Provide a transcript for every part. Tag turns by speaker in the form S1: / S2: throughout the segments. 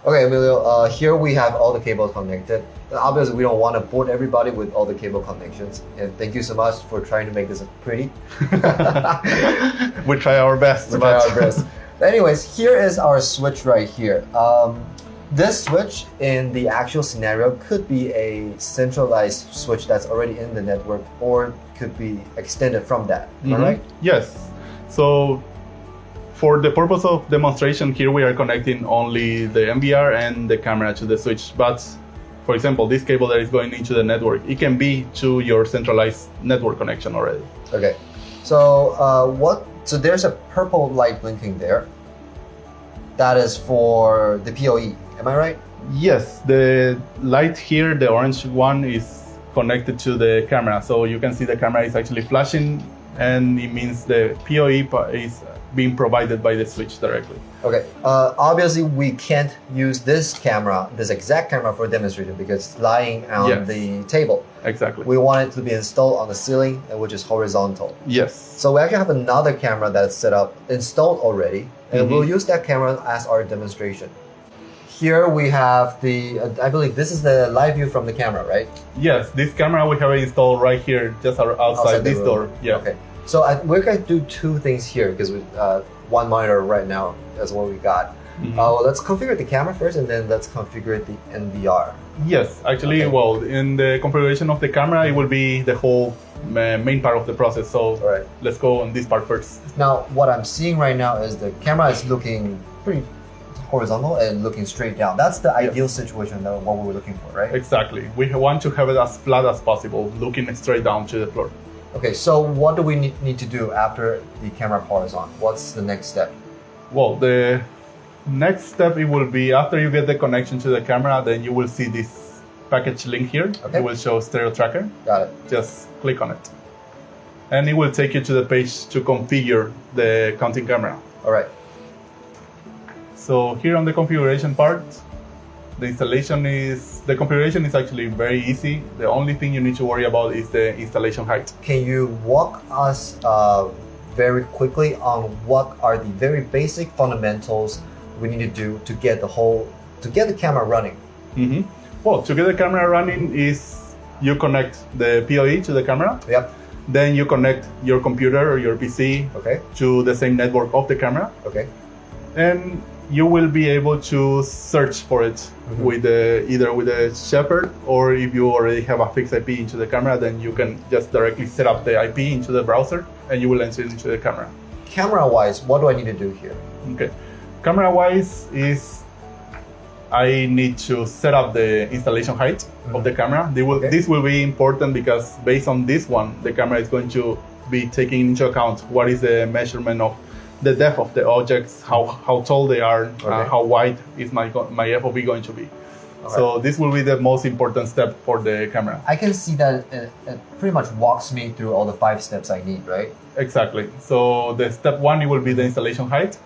S1: Okay, Emilio, here we have all the cables connected. Obviously, we don't want to bore everybody with all the cable connections. And thank you so much for trying to make this pretty.
S2: We try our best.
S1: We try our best. But anyways, here is our switch right here. This switch in the actual scenario could be a centralized switch that's already in the network, or could be extended from that, all right?
S2: Yes. So for the purpose of demonstration here, we are connecting only the MVR and the camera to the switch. But for example, this cable that is going into the network, it can be to your centralized network connection already.
S1: Okay. So so there's a purple light blinking there. That is for the PoE, am I right?
S2: Yes, the light here, the orange one, is connected to the camera. So you can see the camera is actually flashing, and it means the PoE is being provided by the switch directly.
S1: Okay, obviously we can't use this camera, this exact camera for demonstration because it's lying on the table.
S2: Exactly.
S1: We want it to be installed on the ceiling, which is horizontal.
S2: Yes.
S1: So we actually have another camera that's set up, installed already, and we'll use that camera as our demonstration. Here we have the, I believe this is the live view from the camera, right?
S2: Yes, this camera we have installed right here, just outside this door. Yeah.
S1: Okay. So we're going to do two things here because we one monitor right now is what we got. Well, let's configure the camera first, and then let's configure the NVR.
S2: Yes, actually, well, in the configuration of the camera, it will be the whole main part of the process. So let's go on this part first.
S1: Now, what I'm seeing right now is the camera is looking pretty horizontal and looking straight down. That's the ideal situation that what we were looking for, right?
S2: Exactly. We want to have it as flat as possible, looking straight down to the floor.
S1: Okay, so what do we need to do after the camera powers on? What's the next step?
S2: Well, the next step, it will be after you get the connection to the camera, then you will see this package link here.
S1: Okay.
S2: It will show stereo tracker.
S1: Got it.
S2: Just click on it. And it will take you to the page to configure the counting camera.
S1: All right.
S2: So here on the configuration part, the configuration is actually very easy. The only thing you need to worry about is the installation height.
S1: Can you walk us very quickly on what are the very basic fundamentals we need to do to get the camera running?
S2: Well, to get the camera running is you connect the PoE to the camera.
S1: Yep.
S2: Then you connect your computer or your PC to the same network of the camera.
S1: Okay.
S2: And you will be able to search for it with either with a Shepherd, or if you already have a fixed IP into the camera, then you can just directly set up the IP into the browser and you will enter it into the camera.
S1: Camera-wise, what do I need to do here?
S2: Okay. Camera-wise is I need to set up the installation height of the camera. This will be important because based on this one, the camera is going to be taking into account what is the measurement of the depth of the objects, how tall they are, how wide is my FOV going to be. So this will be the most important step for the camera.
S1: I can see that it pretty much walks me through all the 5 steps I need, right?
S2: Exactly. So the step 1, it will be the installation height.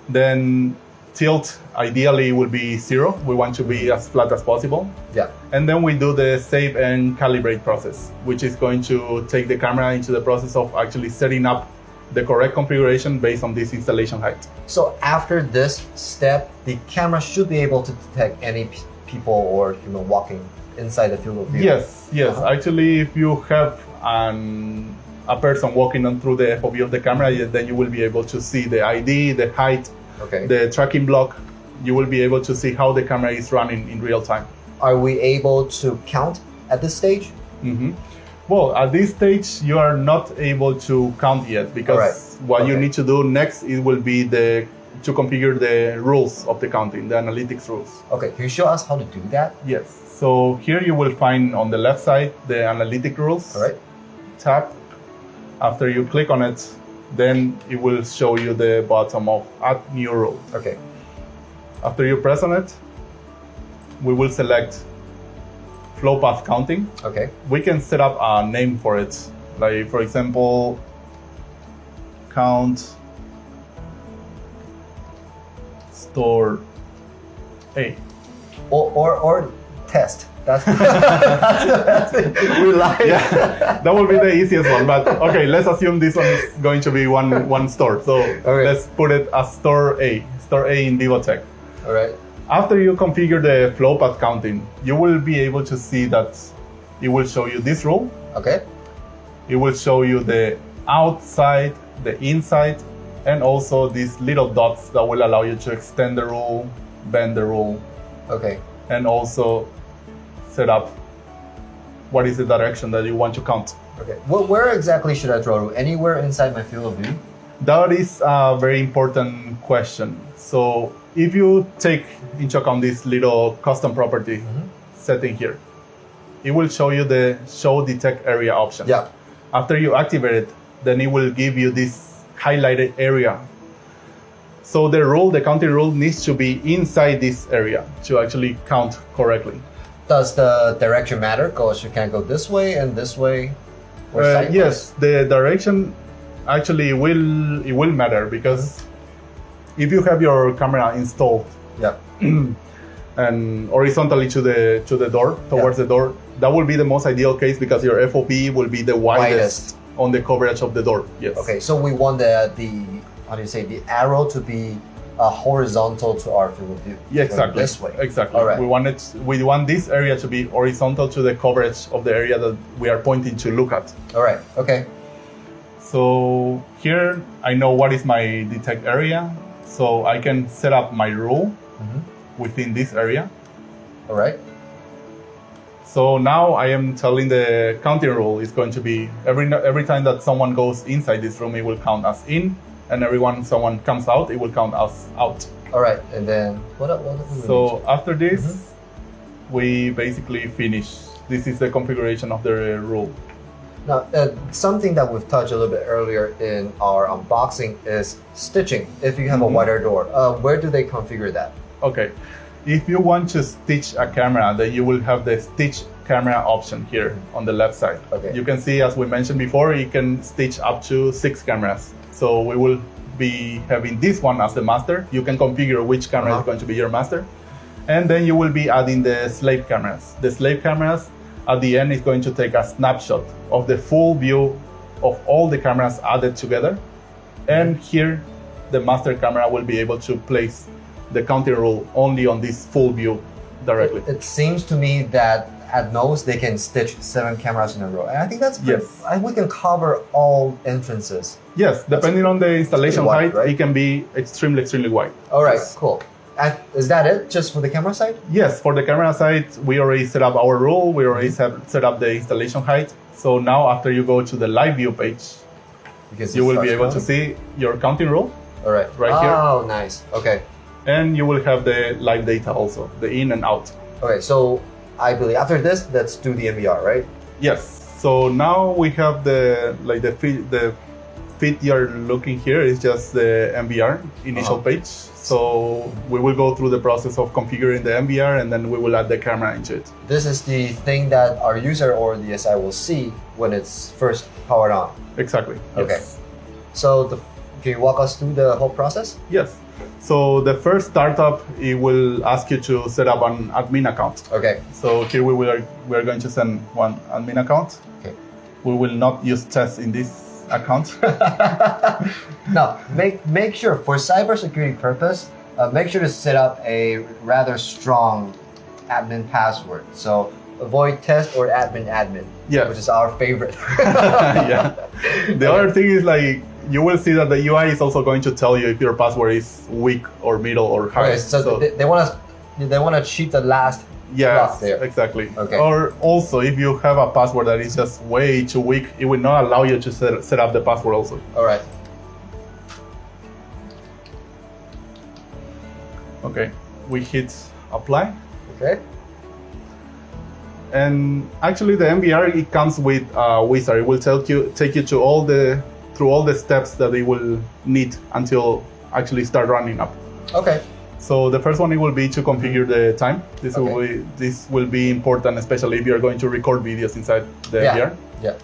S2: Then tilt, ideally, will be 0. We want to be as flat as possible.
S1: Yeah.
S2: And then we do the save and calibrate process, which is going to take the camera into the process of actually setting up the correct configuration based on this installation height.
S1: So after this step, the camera should be able to detect any people or human walking inside the field of view.
S2: Yes. Actually, if you have a person walking on through the FOV of the camera, then you will be able to see the ID, the height, the tracking block. You will be able to see how the camera is running in real time.
S1: Are we able to count at this stage?
S2: Well, at this stage, you are not able to count yet because what you need to do next, it will be to configure the rules of the counting, the analytics rules. Okay,
S1: can you show us how to do that?
S2: Yes. So here you will find on the left side the analytic rules.
S1: All right.
S2: Tap. After you click on it, then it will show you the bottom of Add New Rule.
S1: Okay.
S2: After you press on it, we will select flow path counting.
S1: Okay.
S2: We can set up a name for it. Like, for example, count store A.
S1: Or test. That's the best thing. We like.
S2: Yeah, that will be the easiest one. But okay, let's assume this one is going to be one store. So let's put it as store A in VIVOTEK.
S1: All right.
S2: After you configure the flow path counting, you will be able to see that it will show you this rule.
S1: Okay.
S2: It will show you the outside, the inside, and also these little dots that will allow you to extend the rule, bend the rule,
S1: Okay.
S2: and also set up what is the direction that you want to count.
S1: Okay. Where exactly should I draw a rule? Anywhere inside my field of view?
S2: That is a very important question. So if you take into account this little custom property setting here, it will show you the show detect area option.
S1: Yeah.
S2: After you activate it, then it will give you this highlighted area. So the rule, the counting rule, needs to be inside this area to actually count correctly.
S1: Does the direction matter? Because you can't go this way and this way? Or sideways?
S2: Yes, the direction actually it will matter, because if you have your camera installed
S1: Yeah.
S2: and horizontally to the door, towards the door, that will be the most ideal case, because your FOV will be the widest on the coverage of the door. Yes.
S1: Okay, so we want the how do you say, the arrow to be horizontal to our field of view.
S2: Yeah, exactly.
S1: This way.
S2: Exactly.
S1: All right.
S2: We want this area to be horizontal to the coverage of the area that we are pointing to look at.
S1: All right. Okay.
S2: So here I know what is my detect area, so I can set up my rule within this area.
S1: All right.
S2: So now I am telling the counting rule is going to be every time that someone goes inside this room, it will count as in, and someone comes out, it will count as out.
S1: All right. And then what do we
S2: So after this, we basically finish. This is the configuration of the rule.
S1: Now, something that we've touched a little bit earlier in our unboxing is stitching. If you have a wider door, where do they configure that?
S2: Okay, if you want to stitch a camera, then you will have the stitch camera option here on the left side.
S1: Okay.
S2: You can see, as we mentioned before, you can stitch up to 6 cameras. So we will be having this one as the master. You can configure which camera is going to be your master. And then you will be adding the slave cameras. The slave cameras at the end is going to take a snapshot of the full view of all the cameras added together. And here, the master camera will be able to place the counting rule only on this full view directly.
S1: It seems to me that at most they can stitch 7 cameras in a row. And I think that's pretty, we can cover all entrances.
S2: Yes, depending on the installation
S1: wide,
S2: height,
S1: right?
S2: it can be extremely wide.
S1: All right, cool. And is that it, just for the camera side?
S2: Yes, for the camera side, we already set up our rule. We already set up the installation height. So now after you go to the live view page, you will be able to see your counting rule.
S1: All right.
S2: Here.
S1: Oh, nice. Okay.
S2: And you will have the live data also, the in and out.
S1: Okay, so I believe after this, let's do the MBR, right?
S2: Yes. So now we have the feed you're looking here is just the MBR initial page. So we will go through the process of configuring the MBR, and then we will add the camera into it.
S1: This is the thing that our user or the SI will see when it's first powered on.
S2: Exactly.
S1: Okay.
S2: Yes.
S1: So can you walk us through the whole process?
S2: Yes. So the first startup, it will ask you to set up an admin account.
S1: Okay.
S2: So here we are going to send one admin account.
S1: Okay.
S2: We will not use tests in this account.
S1: Now, make sure for cybersecurity purpose, make sure to set up a rather strong admin password. So avoid test or admin, which is our favorite.
S2: Yeah. The other thing is, like, you will see that the UI is also going to tell you if your password is weak or middle or high.
S1: Okay, so they want to cheat the last block there.
S2: Exactly.
S1: Okay.
S2: Or also, if you have a password that is just way too weak, it will not allow you to set up the password also.
S1: All right.
S2: Okay, we hit apply.
S1: Okay.
S2: And actually, the MBR, it comes with a wizard. It will take you to through all the steps that it will need until actually start running up.
S1: Okay.
S2: So the first one, it will be to configure the time. This will be important, especially if you are going to record videos inside the MBR.
S1: Yeah.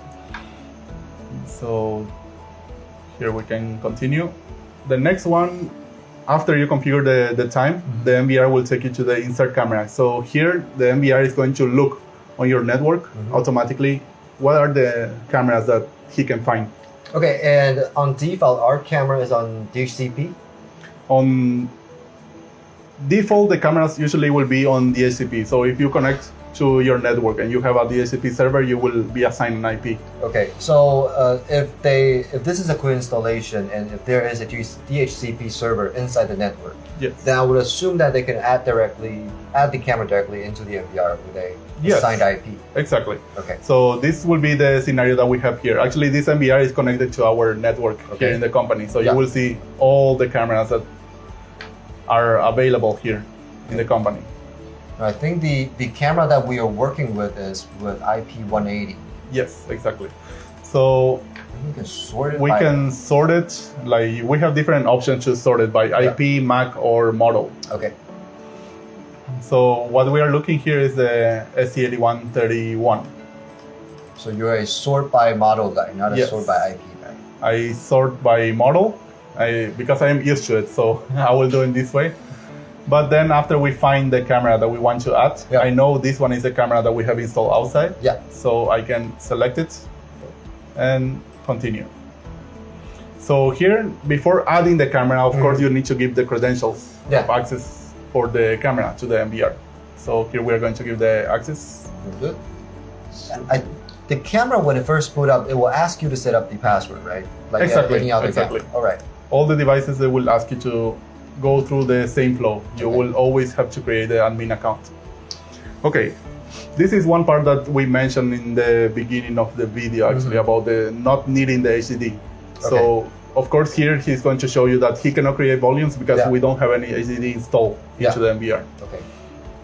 S2: So here we can continue. The next one, after you configure the time, the MBR will take you to the insert camera. So here, the MBR is going to look on your network automatically. What are the cameras that he can find?
S1: Okay, and on default, our camera is on DHCP?
S2: default, the cameras usually will be on DHCP. So if you connect to your network and you have a DHCP server, you will be assigned an IP.
S1: Okay, so if this is a quick installation and if there is a DHCP server inside the network,
S2: yes,
S1: then I would assume that they can add the camera directly into the MBR with a
S2: yes,
S1: assigned IP.
S2: Exactly.
S1: Okay.
S2: So this will be the scenario that we have here. Actually, this MBR is connected to our network here in the company. So you will see all the cameras that are available here in the company.
S1: I think the camera that we are working with is with IP 180.
S2: Yes, exactly. So
S1: we can sort it.
S2: Like we have different options to sort it by IP, MAC, or model.
S1: Okay.
S2: So what we are looking here is the SC8131.
S1: So you're a sort by model guy, not a sort by IP guy.
S2: I sort by model, because I am used to it, so I will do it this way. But then after we find the camera that we want to add, I know this one is the camera that we have installed outside. Yeah. So I can select it and continue. So here, before adding the camera, of course, you need to give the credentials of access for the camera to the MBR. So here we are going to give the access.
S1: Good. The camera, when it first boot up, it will ask you to set up the password, right? Like any other camera. All right.
S2: All the devices, they will ask you to go through the same flow. You will always have to create the admin account. Okay, this is one part that we mentioned in the beginning of the video, actually, about the not needing the HDD. So, of course, here he's going to show you that he cannot create volumes because we don't have any HDD installed into the MBR. Okay.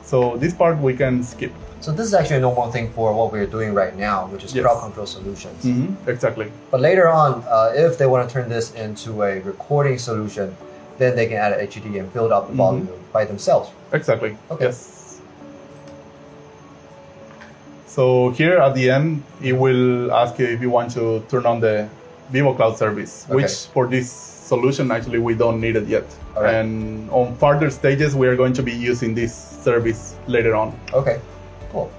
S2: So this part we can skip.
S1: So this is actually a normal thing for what we're doing right now, which is crowd control solutions.
S2: Exactly.
S1: But later on, if they want to turn this into a recording solution, then they can add an HDD and build up the volume by themselves.
S2: Exactly. Okay. Yes. So here at the end, it will ask you if you want to turn on the Vivo Cloud service, which for this solution, actually, we don't need it yet. Right. And on further stages, we are going to be using this service later on.
S1: Okay, cool.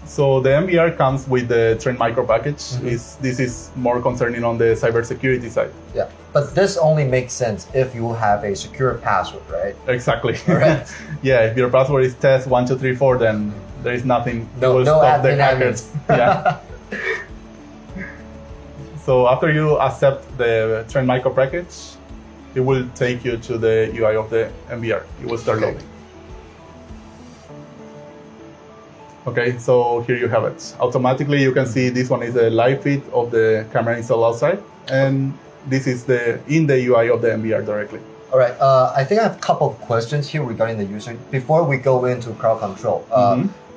S2: So the MBR comes with the Trend Micro package. This is more concerning on the cybersecurity side.
S1: Yeah, but this only makes sense if you have a secure password, right?
S2: Exactly. Right. Yeah, if your password is test1234, then there is nothing that will stop the hackers. Yeah. So after you accept the Trend Micro package, it will take you to the UI of the MBR. It will start loading. Okay, so here you have it. Automatically, you can see this one is a live feed of the camera installed outside, and this is in the UI of the MBR directly. All
S1: right, I think I have a couple of questions here regarding the user. Before we go into crowd control,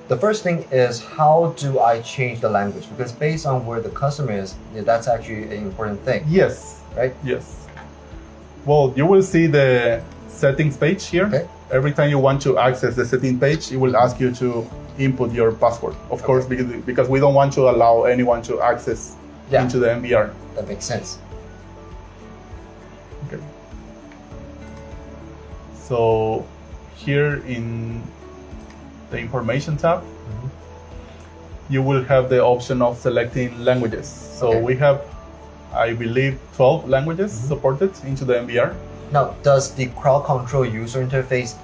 S1: the first thing is, how do I change the language? Because based on where the customer is, that's actually an important thing.
S2: Yes.
S1: Right?
S2: Yes. Well, you will see the settings page here. Okay. Every time you want to access the setting page, it will ask you to input your password. Of course, because we don't want to allow anyone to access into the MBR.
S1: That makes sense.
S2: Okay. So here in the information tab, you will have the option of selecting languages. So we have, I believe, 12 languages supported into the MBR.
S1: Now, does the crowd control user interface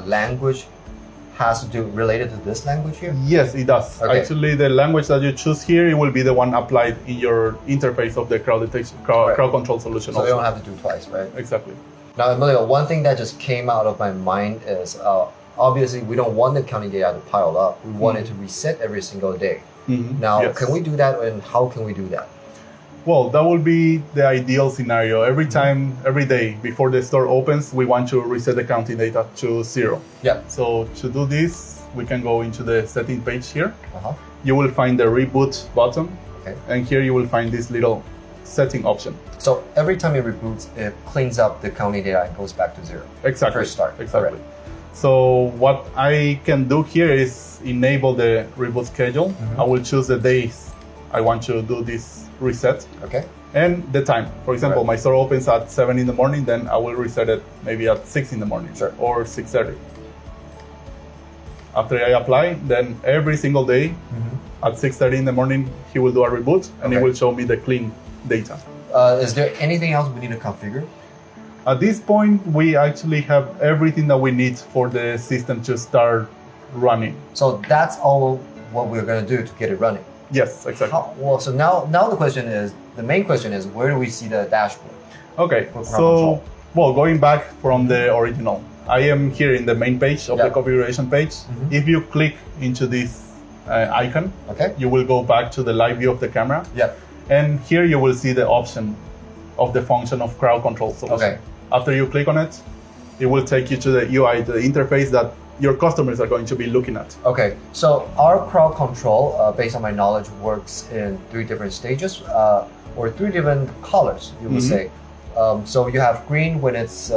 S1: language has to do related to this language here?
S2: Yes, it does. Okay. Actually, the language that you choose here, it will be the one applied in your interface of the crowd detection, crowd control solution.
S1: So you don't have to do twice, right?
S2: Exactly.
S1: Now, Emilio, one thing that just came out of my mind is obviously we don't want the counting data to pile up. We want it to reset every single day. Now, can we do that, and how can we do that?
S2: Well, that will be the ideal scenario. Every time, every day before the store opens, we want to reset the counting data to 0. Yeah. So to do this, we can go into the setting page here. You will find the reboot button. Okay. And here you will find this little setting option. So
S1: every time it reboots, it cleans up the counting data and goes back to 0.
S2: Exactly.
S1: First start.
S2: Exactly. Right. So what I can do here is enable the reboot schedule. I will choose the days I want to do this reset. Okay. And the time. For example, my store opens at 7 in the morning, then I will reset it maybe at 6 in the morning or 6:30. After I apply, then every single day at 6:30 in the morning, he will do a reboot and it will show me the clean data.
S1: Is there anything else we need to configure?
S2: At this point, we actually have everything that we need for the system to start running.
S1: So that's all what we're going to do to get it running.
S2: Yes, exactly.
S1: Well, so now the main question is, where do we see the dashboard?
S2: Okay,
S1: For crowd
S2: so,
S1: control.
S2: well, going back from the original, I am here in the main page of the configuration page. If you click into this icon,
S1: Okay.
S2: you will go back to the live view of the camera.
S1: Yep.
S2: And here you will see the option of the function of crowd control solution.
S1: Okay.
S2: After you click on it, it will take you to the UI, the interface that your customers are going to be looking at.
S1: Okay, so our crowd control, based on my knowledge, works in 3 different stages, or 3 different colors, you would say. So you have green when it's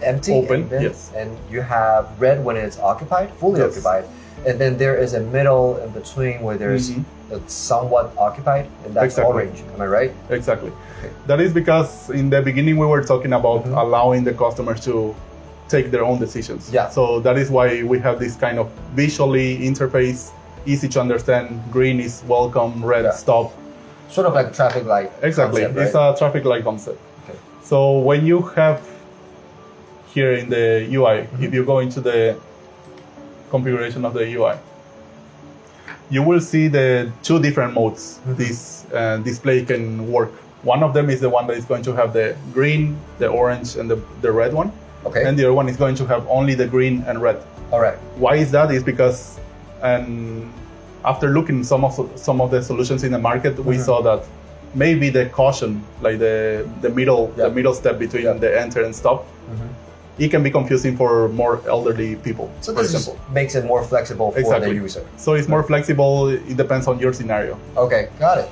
S1: empty,
S2: Open,
S1: and, then,
S2: yes.
S1: and you have red when it's occupied, fully
S2: Yes.
S1: occupied, and then there is a middle in between where there's it's somewhat occupied, and that's
S2: Exactly.
S1: orange. Am I right?
S2: Exactly.
S1: Okay.
S2: That is because in the beginning we were talking about allowing the customers to take their own decisions.
S1: Yeah.
S2: So that is why we have this kind of visually interface, easy to understand. Green is welcome, red stop.
S1: Sort of like a traffic light.
S2: Exactly.
S1: concept,
S2: It's
S1: right?
S2: a traffic light concept.
S1: Okay.
S2: So when you have here in the UI, if you go into the configuration of the UI, you will see the 2 different modes this display can work. One of them is the one that is going to have the green, the orange, and the red one.
S1: Okay.
S2: And the other one is going to have only the green and red.
S1: All right.
S2: Why is that? Is because after looking some of the solutions in the market, we saw that maybe the caution, like the middle step between the enter and stop, it can be confusing for more elderly people.
S1: So
S2: for
S1: this
S2: example.
S1: just makes it more flexible for
S2: Exactly.
S1: the user.
S2: So it's more flexible. It depends on your scenario.
S1: Okay, got it.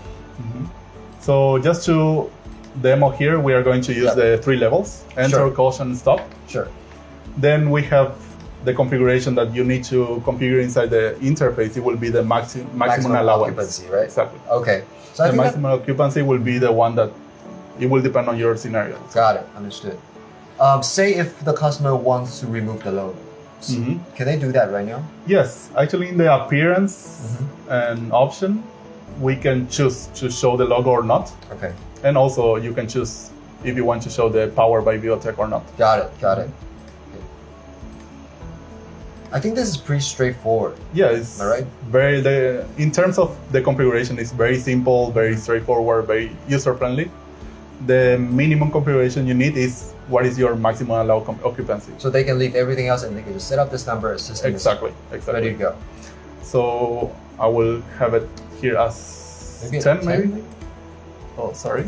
S2: So just to demo here, we are going to use the 3 levels: enter,
S1: Sure.
S2: caution, stop.
S1: Sure.
S2: Then we have the configuration that you need to configure inside the interface. It will be the maximum allowance.
S1: occupancy, right?
S2: Exactly.
S1: Okay. So I
S2: The
S1: think
S2: maximum occupancy will be the one that it will depend on your scenario.
S1: got it. Understood. Say if the customer wants to remove the logo, can they do that right now?
S2: Yes, actually in the appearance and option, we can choose to show the logo or not.
S1: Okay.
S2: And also you can choose if you want to show the Power by VIVOTEK or not.
S1: Got it. Got it. Okay. I think this is pretty straightforward.
S2: Yeah, it's
S1: Am I right?
S2: in terms of the configuration, it's very simple, very straightforward, very user-friendly. The minimum configuration you need is what is your maximum allowed occupancy.
S1: So they can leave everything else and they can just set up this number. System
S2: Exactly.
S1: is ready to go.
S2: So I will have it here as
S1: Maybe at
S2: 10,
S1: 10,
S2: maybe? Oh, sorry.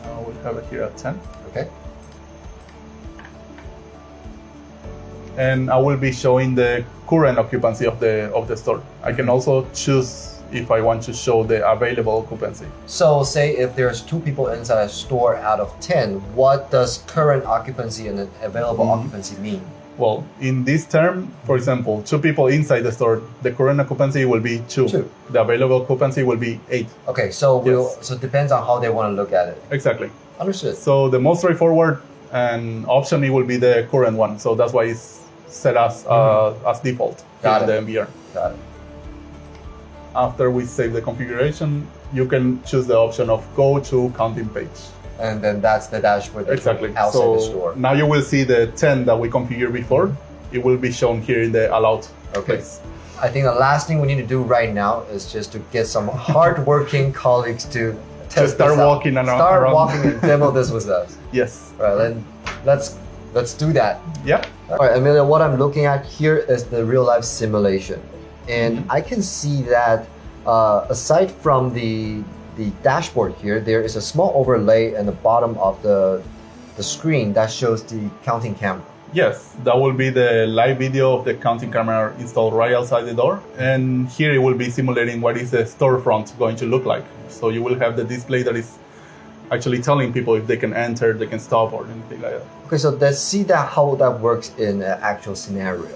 S2: I will have it here at 10.
S1: Okay.
S2: And I will be showing the current occupancy of the store. I can also choose if I want to show the available occupancy.
S1: So say if there's 2 people inside a store out of 10, what does current occupancy and available occupancy mean?
S2: Well, in this term, for example, 2 people inside the store, the current occupancy will be 2.
S1: 2.
S2: The available occupancy will be 8.
S1: Okay, so so it depends on how they want to look at it.
S2: Exactly.
S1: Understood.
S2: So the most straightforward and option, it will be the current one. So that's why it's set as default
S1: Got
S2: in
S1: it.
S2: the MBR.
S1: Got it.
S2: After we save the configuration, you can choose the option of go to counting page.
S1: And then that's the dashboard that's
S2: Exactly.
S1: outside
S2: So
S1: the store.
S2: now you will see the 10 that we configured before. It will be shown here in the allowed
S1: Okay.
S2: place.
S1: I think the last thing we need to do right now is just to get some hardworking colleagues to test
S2: start
S1: this out.
S2: walking around-
S1: Start
S2: around.
S1: walking and demo this with us.
S2: Yes.
S1: All right, then let's do that.
S2: Yeah.
S1: All right, Amelia, what I'm looking at here is the real life simulation. And I can see that aside from the dashboard here, there is a small overlay in the bottom of the screen that shows the counting camera.
S2: Yes, that will be the live video of the counting camera installed right outside the door. And here it will be simulating what is the storefront going to look like. So you will have the display that is actually telling people if they can enter, they can stop, or anything like that.
S1: Okay, so let's see how that works in an actual scenario.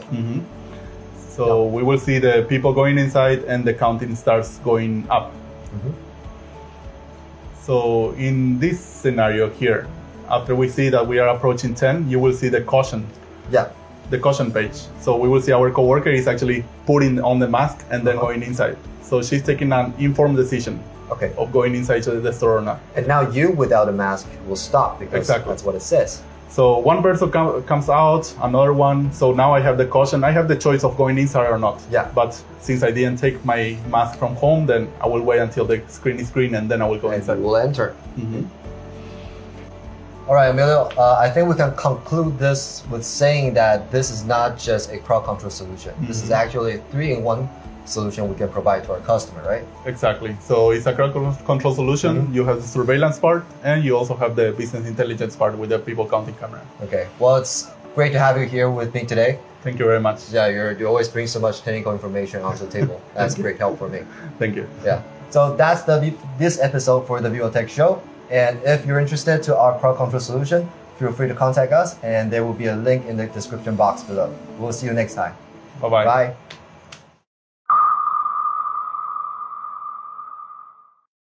S2: So we will see the people going inside and the counting starts going up. So in this scenario here, after we see that we are approaching 10, you will see the caution.
S1: Yeah.
S2: The caution page. So we will see our coworker is actually putting on the mask and then going inside. So she's taking an informed decision of going inside to the store or not.
S1: And now you, without a mask, will stop because
S2: Exactly.
S1: that's what it says.
S2: So one person comes out, another one. So now I have the caution. I have the choice of going inside or not.
S1: Yeah.
S2: But since I didn't take my mask from home, then I will wait until the screen is green and then I will go inside.
S1: And you will enter.
S2: Mm-hmm.
S1: All right, Emilio, I think we can conclude this with saying that this is not just a crowd control solution. Mm-hmm. This is actually a 3-in-1 solution we can provide to our customer, right?
S2: Exactly. So it's a crowd control solution. Mm-hmm. You have the surveillance part and you also have the business intelligence part with the people counting camera.
S1: Okay. Well, it's great to have you here with me today.
S2: Thank you very much.
S1: Yeah, you always bring so much technical information onto the table. That's great help for me.
S2: Thank you.
S1: Yeah. So that's this episode for the VIVOTEK show. And if you're interested to our crowd control solution, feel free to contact us and there will be a link in the description box below. We'll see you next time.
S2: Bye-bye.
S1: Bye.